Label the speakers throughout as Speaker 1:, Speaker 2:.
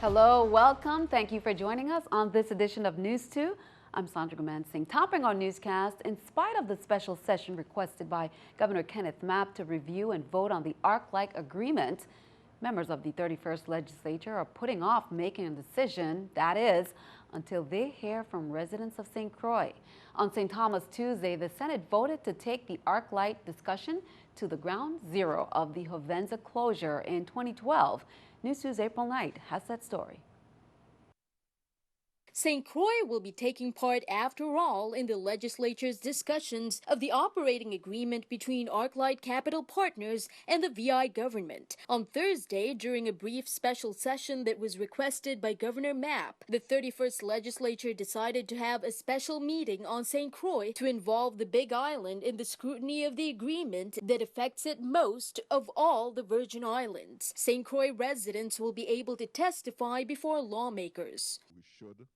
Speaker 1: Hello, welcome. Thank you for joining us on this edition of News 2. I'm Sandra Gumansing. Topping our newscast, in spite of the special session requested by Governor Kenneth Mapp to review and vote on the ARC-like agreement, members of the 31st legislature are putting off making a decision, that is, until they hear from residents of St. Croix. On St. Thomas Tuesday, the Senate voted to take the ARC-like discussion to the ground zero of the Hovenza closure in 2012. News 2's April Knight has that story.
Speaker 2: St. Croix will be taking part, after all, in the legislature's discussions of the operating agreement between ArcLight Capital Partners and the VI government. On Thursday, during a brief special session that was requested by Governor Mapp, the 31st legislature decided to have a special meeting on St. Croix to involve the Big Island in the scrutiny of the agreement that affects it most of all the Virgin Islands. St. Croix residents will be able to testify before lawmakers.
Speaker 3: We should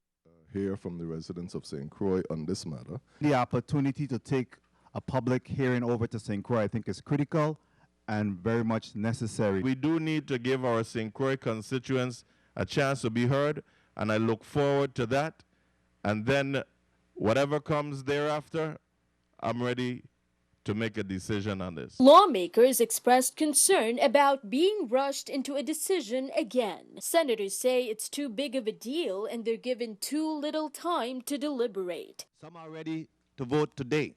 Speaker 3: hear from the residents of St. Croix on this matter.
Speaker 4: The opportunity to take a public hearing over to St. Croix, I think, is critical and very much necessary.
Speaker 5: We do need to give our St. Croix constituents a chance to be heard, and I look forward to that. And then whatever comes thereafter, I'm ready to make a decision on this.
Speaker 2: Lawmakers expressed concern about being rushed into a decision again. Senators say it's too big of a deal and they're given too little time to deliberate.
Speaker 4: Some are ready to vote today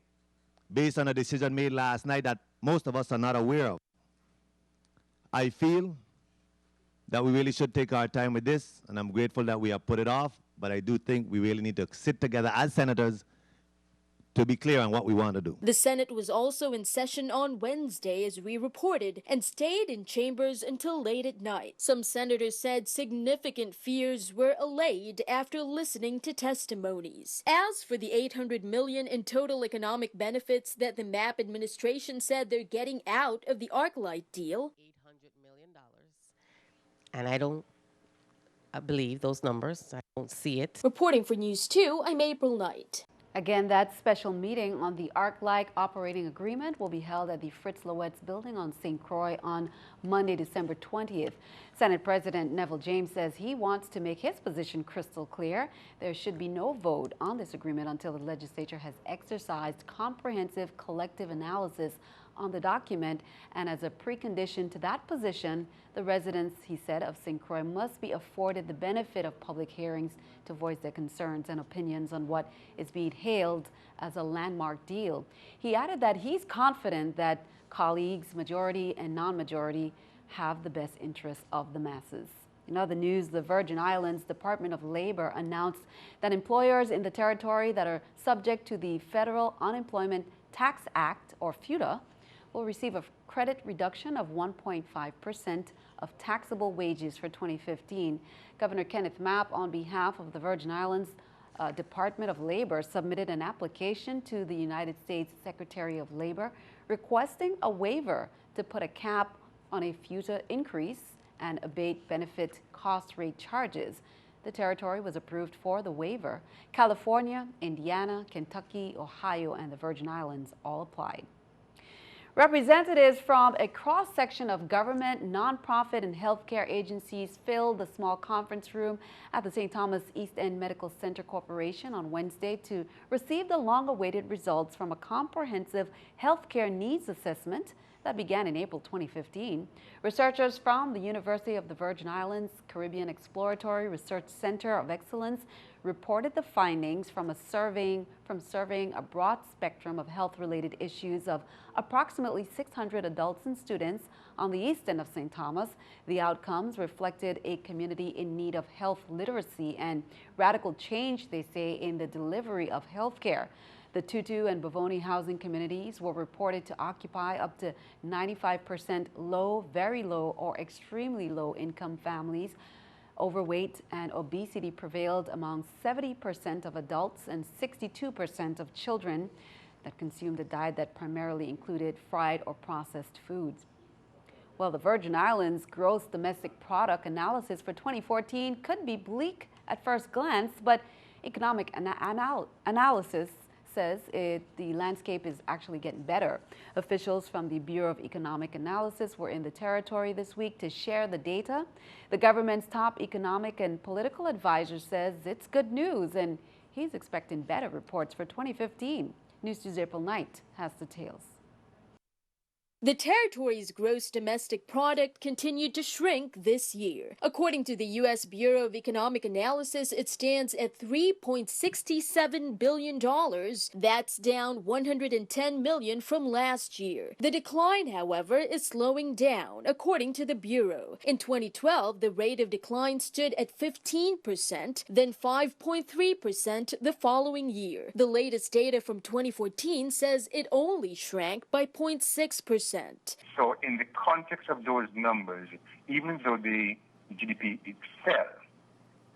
Speaker 4: based on a decision made last night that most of us are not aware of. I feel that we really should take our time with this, and I'm grateful that we have put it off, but I do think we really need to sit together as senators to be clear on what we want to do.
Speaker 2: The Senate was also in session on Wednesday, as we reported, and stayed in chambers until late at night. Some senators said significant fears were allayed after listening to testimonies. As for the $800 million in total economic benefits that the Mapp administration said they're getting out of the ArcLight deal,
Speaker 6: $800 million. And I believe those numbers. I don't see it.
Speaker 2: Reporting for News 2, I'm April Knight.
Speaker 1: Again, that special meeting on the ARC-like operating agreement will be held at the Fritz Loetz building on St. Croix on Monday, December 20th. Senate President Neville James says he wants to make his position crystal clear. There should be no vote on this agreement until the legislature has exercised comprehensive collective analysis on the document, and as a precondition to that position, the residents, he said, of St. Croix must be afforded the benefit of public hearings to voice their concerns and opinions on what is being hailed as a landmark deal. He added that he's confident that colleagues, majority and non-majority, have the best interests of the masses. In other news, the Virgin Islands Department of Labor announced that employers in the territory that are subject to the Federal Unemployment Tax Act, or FUTA, will receive a credit reduction of 1.5% of taxable wages for 2015. Governor Kenneth Mapp, on behalf of the Virgin Islands Department of Labor, submitted an application to the United States Secretary of Labor requesting a waiver to put a cap on a FUTA increase and abate benefit cost rate charges. The territory was approved for the waiver. California, Indiana, Kentucky, Ohio, and the Virgin Islands all applied. Representatives from a cross-section of government, nonprofit, and healthcare agencies filled the small conference room at the St. Thomas East End Medical Center Corporation on Wednesday to receive the long-awaited results from a comprehensive healthcare needs assessment that began in April 2015. Researchers from the University of the Virgin Islands Caribbean Exploratory Research Center of Excellence reported the findings from surveying a broad spectrum of health-related issues of approximately 600 adults and students on the east end of St. Thomas. The outcomes reflected a community in need of health literacy and radical change, they say, in the delivery of health care. The Tutu and Bavoni housing communities were reported to occupy up to 95% low, very low, or extremely low income families. Overweight and obesity prevailed among 70% of adults and 62% of children that consumed a diet that primarily included fried or processed foods. Well, the Virgin Islands gross domestic product analysis for 2014 could be bleak at first glance, but economic analysis says the landscape is actually getting better. Officials from the Bureau of Economic Analysis were in the territory this week to share the data. The government's top economic and political advisor says it's good news, and he's expecting better reports for 2015. News2's April Knight has details.
Speaker 2: The territory's gross domestic product continued to shrink this year. According to the U.S. Bureau of Economic Analysis, it stands at $3.67 billion. That's down $110 million from last year. The decline, however, is slowing down, according to the Bureau. In 2012, the rate of decline stood at 15%, then 5.3% the following year. The latest data from 2014 says it only shrank by 0.6%.
Speaker 7: So in the context of those numbers, even though the GDP fell,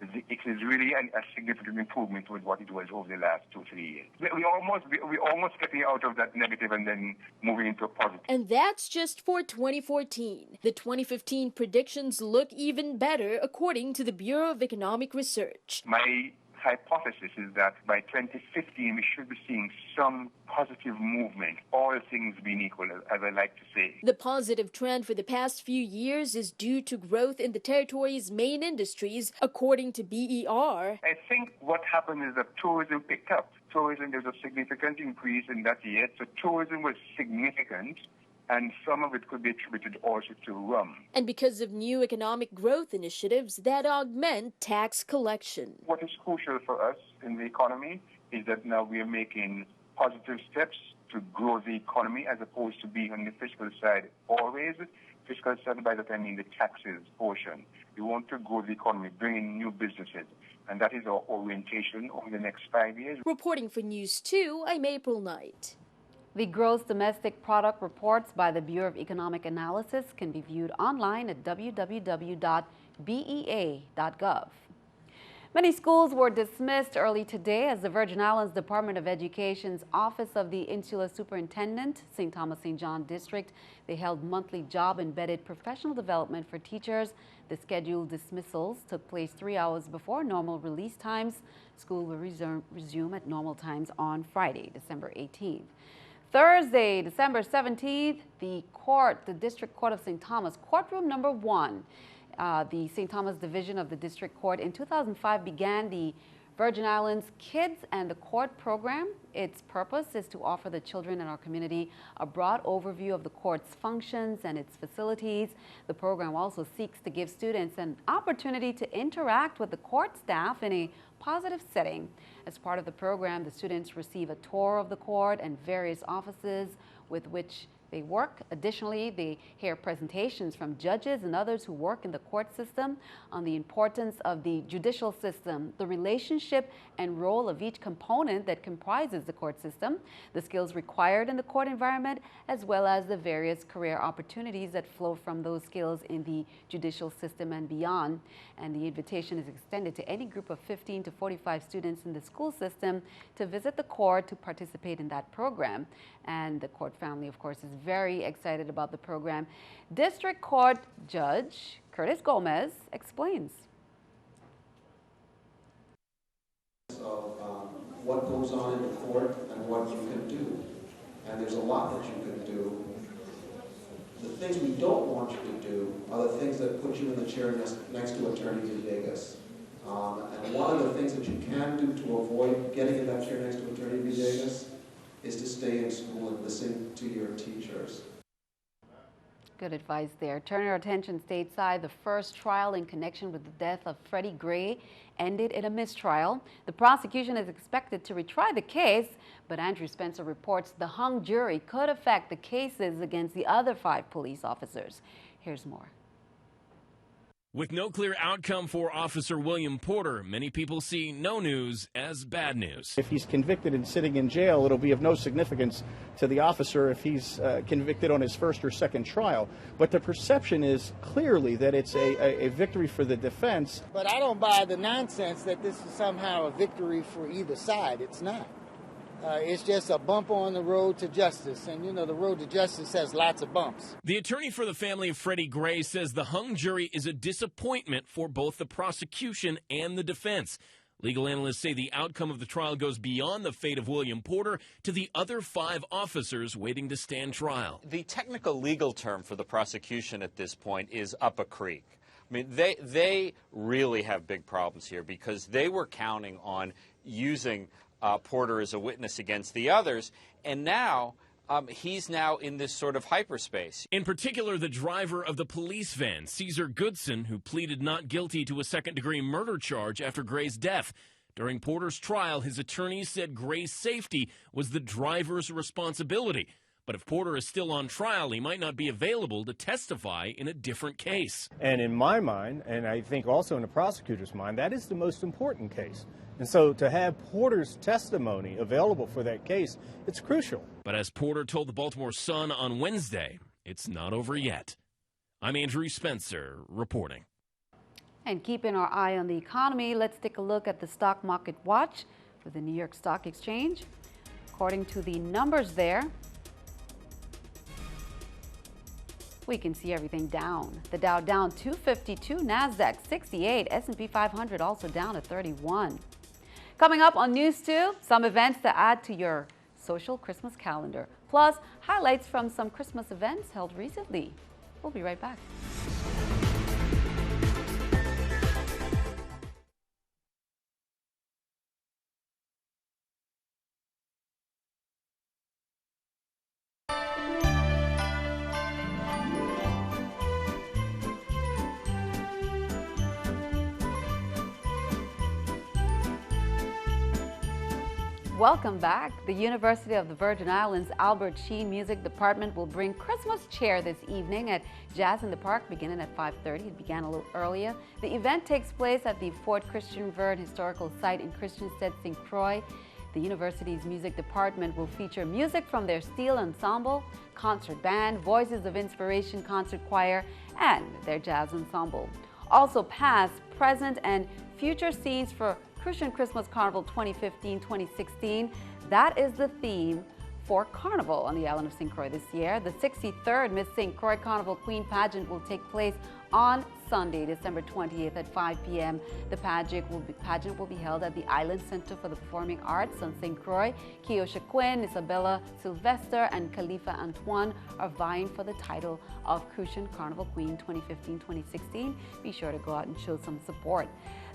Speaker 7: it is really a significant improvement with what it was over the last 2-3 years. We're almost getting out of that negative and then moving into a positive.
Speaker 2: And that's just for 2014. The 2015 predictions look even better, according to the Bureau of Economic Research.
Speaker 7: My hypothesis is that by 2015 we should be seeing some positive movement, all things being equal, as I like to say.
Speaker 2: The positive trend for the past few years is due to growth in the territory's main industries, according to BER.
Speaker 7: I think what happened is that tourism picked up. Tourism, there's a significant increase in that year, so tourism was significant, and some of it could be attributed also to rum.
Speaker 2: And because of new economic growth initiatives that augment tax collection.
Speaker 7: What is crucial for us in the economy is that now we are making positive steps to grow the economy as opposed to being on the fiscal side always. Fiscal side, by that I mean the taxes portion. We want to grow the economy, bring in new businesses, and that is our orientation over the next 5 years.
Speaker 2: Reporting for News 2, I'm April Knight.
Speaker 1: The gross domestic product reports by the Bureau of Economic Analysis can be viewed online at www.bea.gov. Many schools were dismissed early today as the Virgin Islands Department of Education's Office of the Insular Superintendent, St. Thomas St. John District. They held monthly job-embedded professional development for teachers. The scheduled dismissals took place 3 hours before normal release times. School will resume at normal times on Friday, December 18th. Thursday, December 17th, the District Court of St. Thomas, courtroom number 1, the St. Thomas Division of the District Court in 2005 began the Virgin Islands Kids and the Court program. Its purpose is to offer the children in our community a broad overview of the court's functions and its facilities. The program also seeks to give students an opportunity to interact with the court staff in a positive setting. As part of the program, the students receive a tour of the court and various offices with which they work. Additionally, they hear presentations from judges and others who work in the court system on the importance of the judicial system, the relationship and role of each component that comprises the court system, the skills required in the court environment, as well as the various career opportunities that flow from those skills in the judicial system and beyond. And the invitation is extended to any group of 15 to 45 students in the school system to visit the court to participate in that program. And the court family, of course, is very excited about the program. District Court Judge Curtis Gomez explains.
Speaker 8: Of what goes on in the court and what you can do. And there's a lot that you can do. The things we don't want you to do are the things that put you in the chair next to Attorney Villegas. And one of the things that you can do to avoid getting in that chair next to Attorney Villegas is to stay in school and listen to your teachers.
Speaker 1: Good advice there. Turning our attention stateside, the first trial in connection with the death of Freddie Gray ended in a mistrial. The prosecution is expected to retry the case, but Andrew Spencer reports the hung jury could affect the cases against the other 5 police officers. Here's more.
Speaker 9: With no clear outcome for Officer William Porter, many people see no news as bad news.
Speaker 10: If he's convicted and sitting in jail, it'll be of no significance to the officer if he's convicted on his first or second trial. But the perception is clearly that it's a victory for the defense.
Speaker 11: But I don't buy the nonsense that this is somehow a victory for either side. It's not. It's just a bump on the road to justice. And, you know, the road to justice has lots of bumps.
Speaker 9: The attorney for the family of Freddie Gray says the hung jury is a disappointment for both the prosecution and the defense. Legal analysts say the outcome of the trial goes beyond the fate of William Porter to the other 5 officers waiting to stand trial.
Speaker 12: The technical legal term for the prosecution at this point is up a creek. I mean, they really have big problems here because they were counting on using Porter as a witness against the others, and now he's now in this sort of hyperspace.
Speaker 9: In particular, the driver of the police van, Caesar Goodson, who pleaded not guilty to a second-degree murder charge after Gray's death. During Porter's trial, his attorneys said Gray's safety was the driver's responsibility. But if Porter is still on trial, he might not be available to testify in a different case.
Speaker 13: And in my mind, and I think also in the prosecutor's mind, that is the most important case. And so to have Porter's testimony available for that case, it's crucial.
Speaker 9: But as Porter told the Baltimore Sun on Wednesday, it's not over yet. I'm Andrew Spencer reporting.
Speaker 1: And keeping our eye on the economy, let's take a look at the stock market watch with the New York Stock Exchange. According to the numbers there, we can see everything down. The Dow down 252, NASDAQ 68, S&P 500 also down at 31. Coming up on News 2, some events to add to your social Christmas calendar, plus highlights from some Christmas events held recently. We'll be right back. Welcome back. The University of the Virgin Islands Albert Sheen Music Department will bring Christmas Cheer this evening at Jazz in the Park beginning at 5:30. It began a little earlier. The event takes place at the Fort Christian Verne Historical Site in Christiansted, St. Croix. The university's music department will feature music from their steel ensemble, concert band, Voices of Inspiration concert choir, and their jazz ensemble. Also past, present, and future scenes for Christian Christmas Carnival 2015-2016. That is the theme for Carnival on the island of St. Croix this year. The 63rd Miss St. Croix Carnival Queen Pageant will take place on Sunday, December 20th at 5 p.m. The pageant will be held at the Island Center for the Performing Arts on St. Croix. Kiosha Quinn, Isabella Sylvester, and Khalifa Antoine are vying for the title of Crucian Carnival Queen 2015-2016. Be sure to go out and show some support.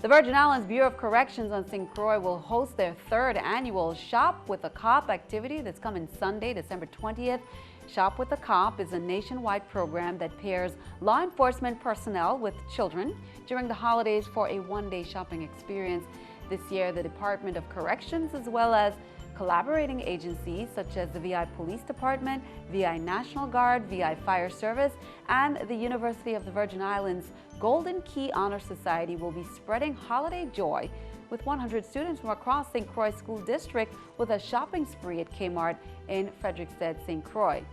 Speaker 1: The Virgin Islands Bureau of Corrections on St. Croix will host their 3rd annual Shop with a Cop activity that's coming Sunday, December 20th. Shop with a Cop is a nationwide program that pairs law enforcement personnel with children during the holidays for a one-day shopping experience. This year, the Department of Corrections, as well as collaborating agencies such as the VI Police Department, VI National Guard, VI Fire Service, and the University of the Virgin Islands Golden Key Honor Society will be spreading holiday joy with 100 students from across St. Croix School District with a shopping spree at Kmart in Frederiksted, St. Croix.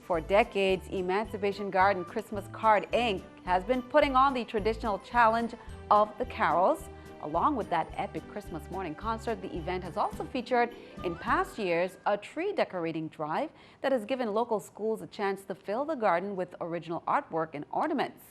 Speaker 1: For decades, Emancipation Garden Christmas Card Inc. has been putting on the traditional challenge of the carols. Along with that epic Christmas morning concert, the event has also featured in past years a tree decorating drive that has given local schools a chance to fill the garden with original artwork and ornaments.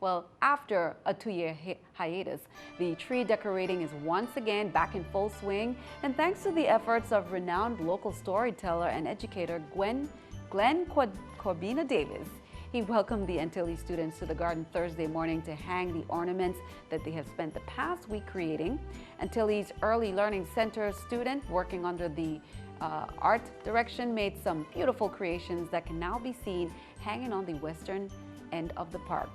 Speaker 1: Well, after a 2-year hiatus, the tree decorating is once again back in full swing, and thanks to the efforts of renowned local storyteller and educator Glenn Corbina Davis. He welcomed the Antilles students to the garden Thursday morning to hang the ornaments that they have spent the past week creating. Antilles Early Learning Center student working under the art direction made some beautiful creations that can now be seen hanging on the western end of the park.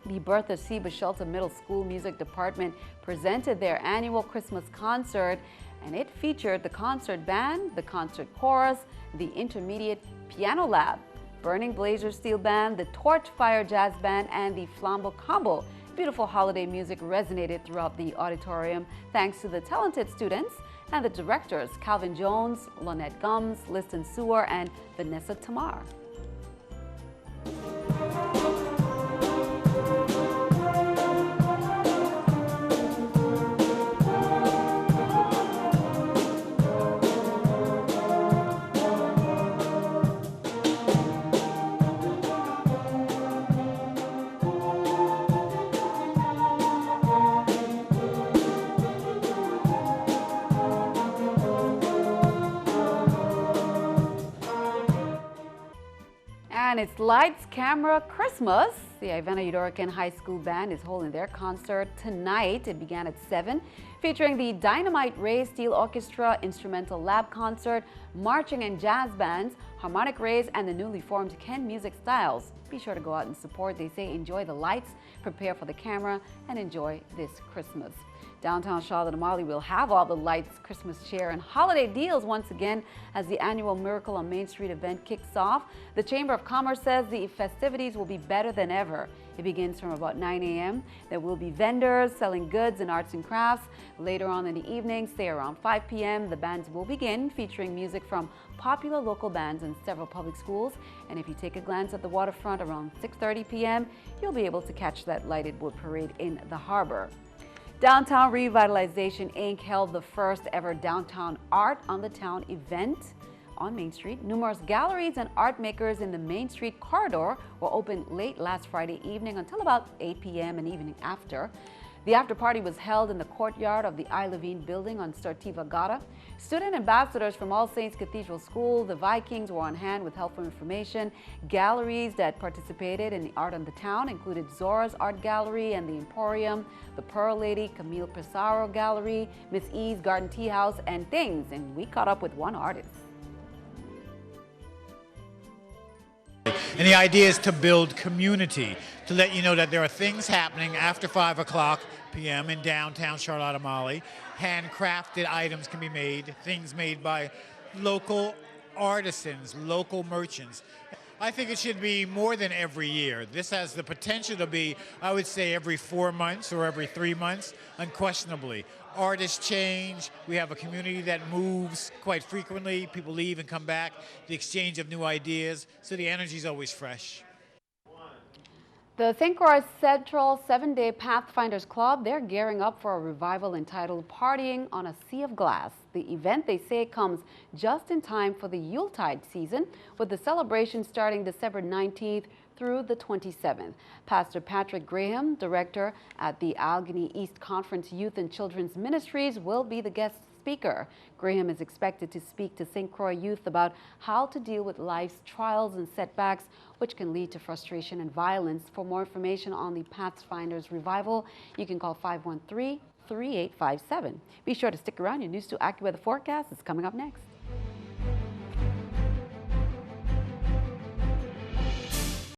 Speaker 1: The Bertha C. Bashelta Middle School Music Department presented their annual Christmas concert, and it featured the concert band, the concert chorus, the intermediate piano lab, Burning Blazer Steel Band, the Torch Fire Jazz Band, and the Flambeau Combo. Beautiful holiday music resonated throughout the auditorium thanks to the talented students and the directors Calvin Jones, Lynette Gums, Liston Sewer, and Vanessa Tamar. And it's Lights, Camera, Christmas. The Ivana Eudorican High School Band is holding their concert tonight. It began at 7, featuring the Dynamite Ray Steel Orchestra, Instrumental Lab Concert, Marching and Jazz Bands, Harmonic Rays, and the newly formed Ken Music Styles. Be sure to go out and support. They say enjoy the lights, prepare for the camera, and enjoy this Christmas. Downtown Charlotte Amalie will have all the lights, Christmas cheer, and holiday deals once again as the annual Miracle on Main Street event kicks off. The Chamber of Commerce says the festivities will be better than ever. It begins from about 9 a.m. There will be vendors selling goods and arts and crafts. Later on in the evening, say around 5 p.m., the bands will begin featuring music from popular local bands in several public schools. And if you take a glance at the waterfront around 6:30 p.m., you'll be able to catch that lighted wood parade in the harbor. Downtown Revitalization Inc. held the first ever Downtown Art on the Town event on Main Street. Numerous galleries and art makers in the Main Street corridor were open late last Friday evening until about 8 p.m. and evening after. The after party was held in the courtyard of the I. Levine building on Sartiva Gata. Student ambassadors from All Saints Cathedral School, the Vikings, were on hand with helpful information. Galleries that participated in the Art on the Town included Zora's Art Gallery and the Emporium, the Pearl Lady, Camille Pissarro Gallery, Miss E's Garden Tea House, and Things. And we caught up with one artist.
Speaker 14: And the idea is to build community, to let you know that there are things happening after 5 o'clock p.m. in downtown Charlotte Amalie. Handcrafted items can be made, things made by local artisans, local merchants. I think it should be more than every year. This has the potential to be, I would say, every 4 months or every 3 months, unquestionably. Artists change. We have a community that moves quite frequently. People leave and come back. The exchange of new ideas. So the energy is always fresh.
Speaker 1: The St. Croix Central 7-Day Pathfinders Club, they're gearing up for a revival entitled Partying on a Sea of Glass. The event, they say, comes just in time for the Yuletide season, with the celebration starting December 19th through the 27th. Pastor Patrick Graham, director at the Allegheny East Conference Youth and Children's Ministries, will be the guest speaker. Graham is expected to speak to St. Croix youth about how to deal with life's trials and setbacks, which can lead to frustration and violence. For more information on the Pathfinders Revival, you can call 513-3857. Be sure to stick around. Your News 2 AccuWeather forecast is coming up next.